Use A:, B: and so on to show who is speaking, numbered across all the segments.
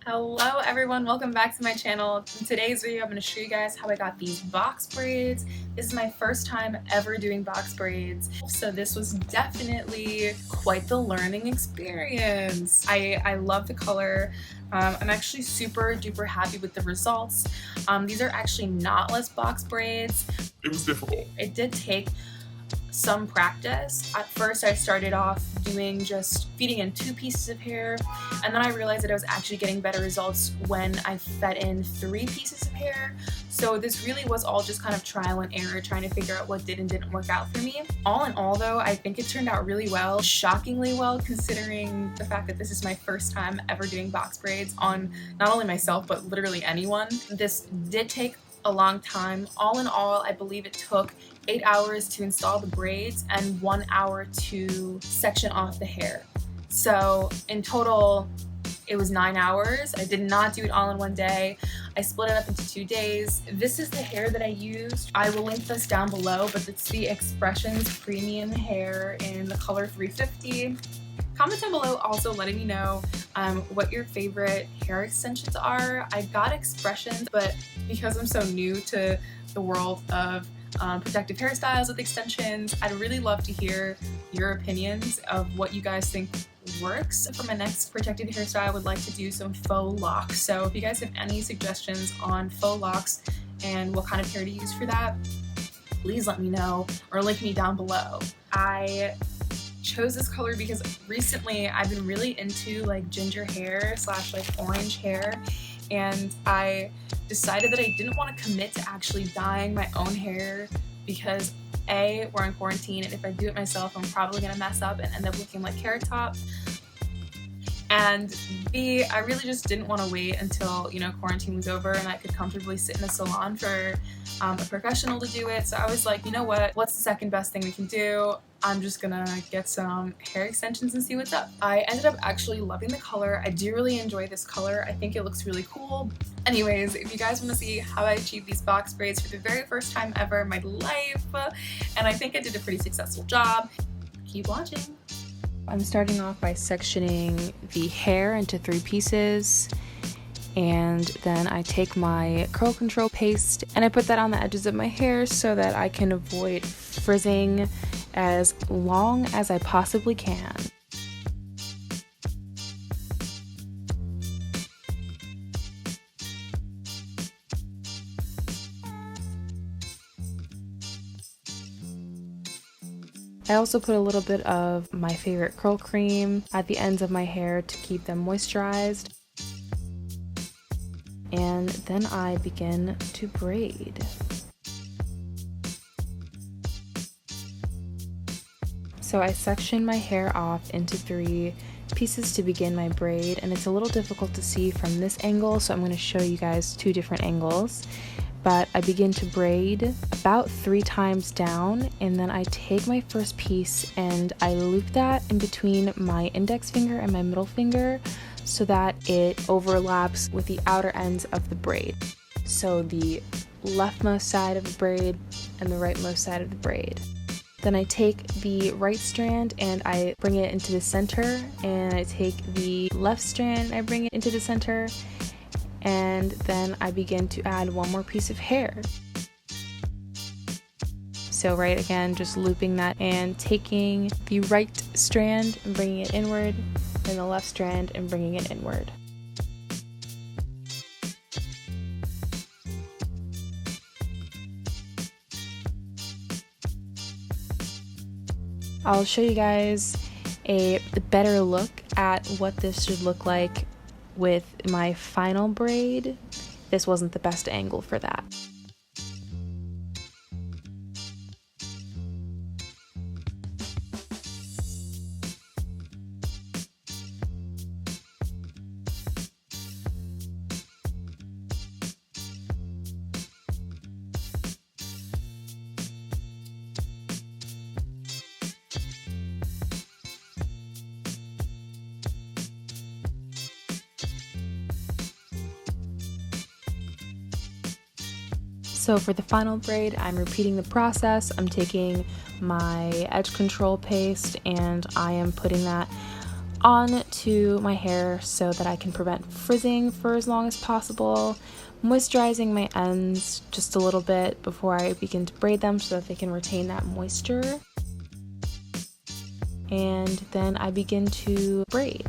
A: Hello everyone, welcome back to my channel. In today's video I'm going to show you guys how I got these box braids. This is my first time ever doing box braids, so this was definitely quite the learning experience. I love the color. I'm actually super duper happy with the results. These are actually knotless box braids.
B: It was difficult.
A: It did take some practice. At first I started off doing just feeding in 2 pieces of hair, and then I realized that I was actually getting better results when I fed in 3 pieces of hair. So this really was all just kind of trial and error, trying to figure out what did and didn't work out for me. All in all though, I think it turned out really well, shockingly well, considering the fact that this is my first time ever doing box braids on not only myself but literally anyone. This did take a long time. All in all, I believe it took 8 hours to install the braids and 1 hour to section off the hair. So in total, it was 9 hours. I did not do it all in one day. I split it up into 2 days. This is the hair that I used. I will link this down below, but it's the Expressions Premium Hair in the color 350. Comment down below also letting me know what your favorite hair extensions are. I got Expressions, but because I'm so new to the world of protective hairstyles with extensions, I'd really love to hear your opinions of what you guys think works. For my next protective hairstyle, I would like to do some faux locks. So if you guys have any suggestions on faux locks and what kind of hair to use for that, please let me know or link me down below. I chose this color because recently I've been really into like ginger hair slash like orange hair, and I decided that I didn't want to commit to actually dyeing my own hair because A, we're in quarantine, and if I do it myself I'm probably gonna mess up and end up looking like Carrot Top, and B, I really just didn't want to wait until, you know, quarantine was over and I could comfortably sit in a salon for a professional to do it. So I was like, you know what's the second best thing we can do? I'm just gonna get some hair extensions and see what's up. I ended up actually loving the color. I do really enjoy this color. I think it looks really cool. Anyways, if you guys want to see how I achieved these box braids for the very first time ever in my life, and I think I did a pretty successful job, keep watching. I'm starting off by sectioning the hair into 3 pieces, and then I take my curl control paste and I put that on the edges of my hair so that I can avoid frizzing as long as I possibly can. I also put a little bit of my favorite curl cream at the ends of my hair to keep them moisturized. And then I begin to braid. So I section my hair off into 3 pieces to begin my braid, and it's a little difficult to see from this angle, so I'm going to show you guys 2 different angles. But I begin to braid about 3 times down, and then I take my first piece and I loop that in between my index finger and my middle finger so that it overlaps with the outer ends of the braid. So the leftmost side of the braid and the rightmost side of the braid. Then I take the right strand and I bring it into the center, and I take the left strand and I bring it into the center, and then I begin to add 1 more piece of hair. So right, again, just looping that and taking the right strand and bringing it inward, and the left strand and bringing it inward. I'll show you guys a better look at what this should look like with my final braid. This wasn't the best angle for that. So for the final braid, I'm repeating the process. I'm taking my edge control paste and I am putting that onto my hair so that I can prevent frizzing for as long as possible, moisturizing my ends just a little bit before I begin to braid them so that they can retain that moisture. And then I begin to braid.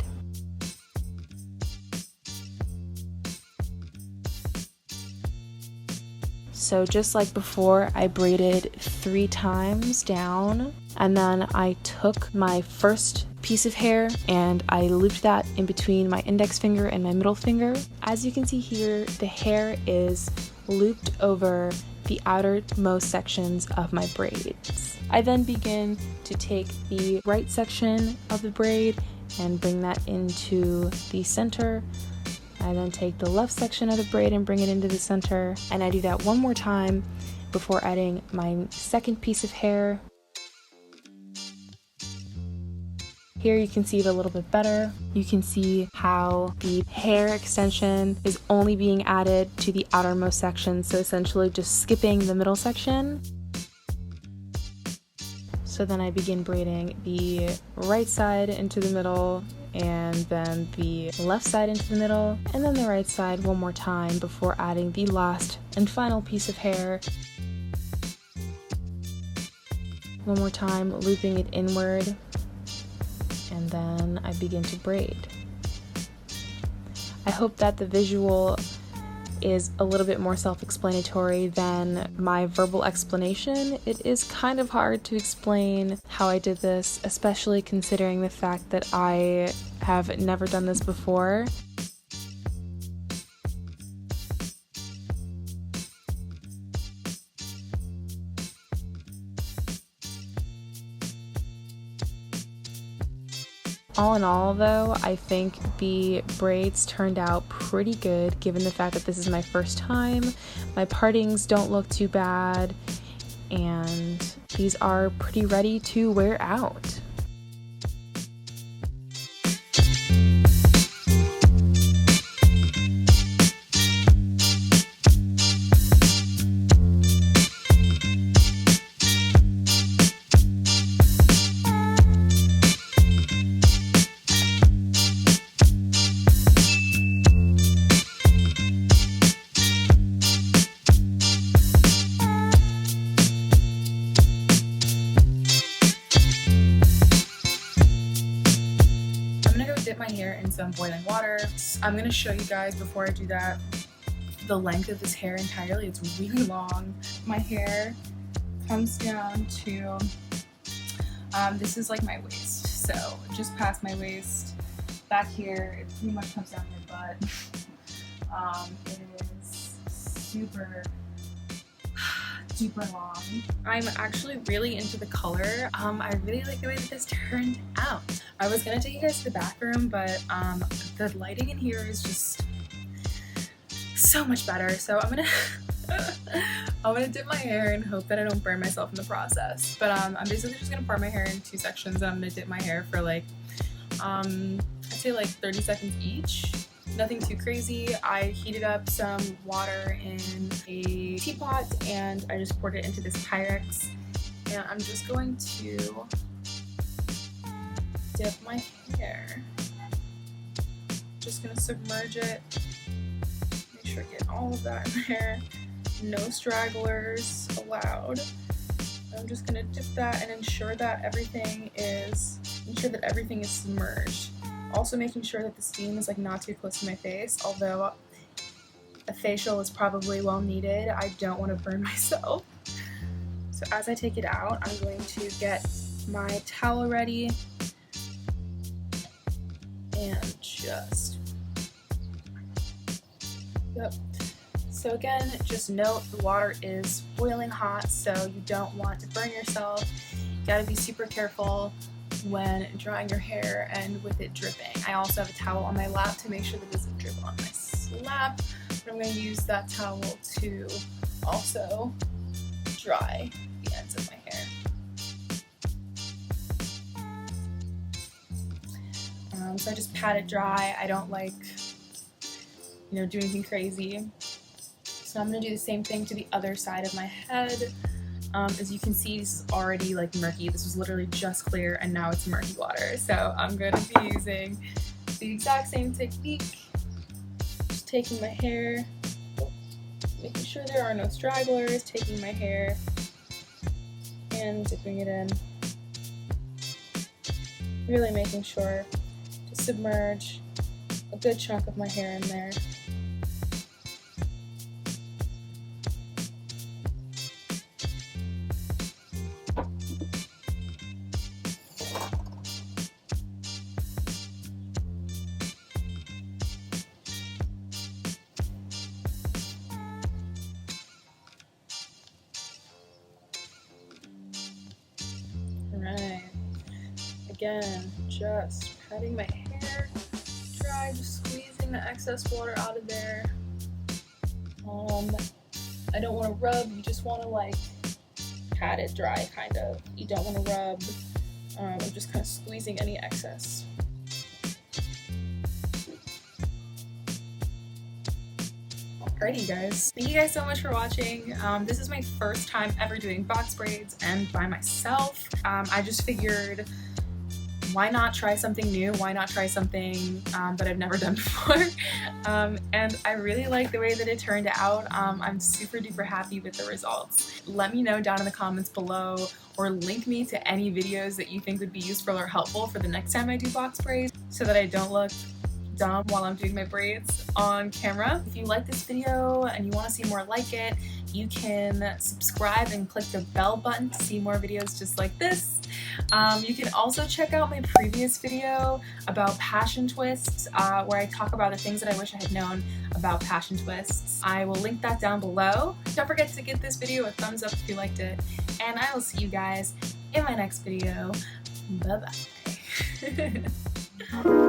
A: So just like before, I braided 3 times down, and then I took my first piece of hair and I looped that in between my index finger and my middle finger. As you can see here, the hair is looped over the outermost sections of my braids. I then begin to take the right section of the braid and bring that into the center. I then take the left section of the braid and bring it into the center, and I do that one more time before adding my second piece of hair. Here you can see it a little bit better. You can see how the hair extension is only being added to the outermost section, so essentially just skipping the middle section. So then I begin braiding the right side into the middle, and then the left side into the middle, and then the right side one more time before adding the last and final piece of hair. One more time, looping it inward, and then I begin to braid. I hope that the visual is a little bit more self-explanatory than my verbal explanation. It is kind of hard to explain how I did this, especially considering the fact that I have never done this before. All in all though, I think the braids turned out pretty good given the fact that this is my first time. My partings don't look too bad, and these are pretty ready to wear out. Dip my hair in some boiling water. I'm gonna show you guys before I do that the length of this hair entirely. It's really long. My hair comes down to this is like my waist, so just past my waist. Back here it pretty much comes down my butt. It is super long. I'm actually really into the color. I really like the way that this turned out. I was gonna take you guys to the bathroom, but the lighting in here is just so much better. So I'm gonna dip my hair and hope that I don't burn myself in the process. But I'm basically just gonna part my hair in 2 sections, and I'm gonna dip my hair for like I'd say like 30 seconds each. Nothing too crazy. I heated up some water in a teapot and I just poured it into this Pyrex, and I'm just going to dip my hair. Just gonna submerge it, make sure I get all of that in there. No stragglers allowed. I'm just gonna dip that and ensure that everything is submerged. Also making sure that the steam is like not too close to my face, although a facial is probably well needed. I don't want to burn myself. So as I take it out, I'm going to get my towel ready and just, yep. So again, just note the water is boiling hot, so you don't want to burn yourself. You gotta be super careful when drying your hair and with it dripping. I also have a towel on my lap to make sure that it doesn't drip on my lap, but I'm going to use that towel to also dry the ends of my hair. So I just pat it dry. I don't like, do anything crazy. So So I'm going to do the same thing to the other side of my head. As you can see, this is already like murky. This was literally just clear and now it's murky water. So I'm going to be using the exact same technique. Just taking my hair, making sure there are no stragglers, taking my hair and dipping it in. Really making sure to submerge a good chunk of my hair in there. Alright, again, just patting my hair dry, just squeezing the excess water out of there. I don't want to rub, you just want to like pat it dry kind of. You don't want to rub, I'm just kind of squeezing any excess. Alrighty guys, thank you guys so much for watching. This is my first time ever doing box braids and by myself. I just figured, why not try something new? Why not try something that I've never done before? And I really like the way that it turned out. I'm super duper happy with the results. Let me know down in the comments below, or link me to any videos that you think would be useful or helpful for the next time I do box braids, so that I don't look dumb while I'm doing my braids on camera. If you like this video and you want to see more like it, you can subscribe and click the bell button to see more videos just like this. You can also check out my previous video about passion twists, where I talk about the things that I wish I had known about passion twists. I will link that down below. Don't forget to give this video a thumbs up if you liked it, and I will see you guys in my next video. Bye bye.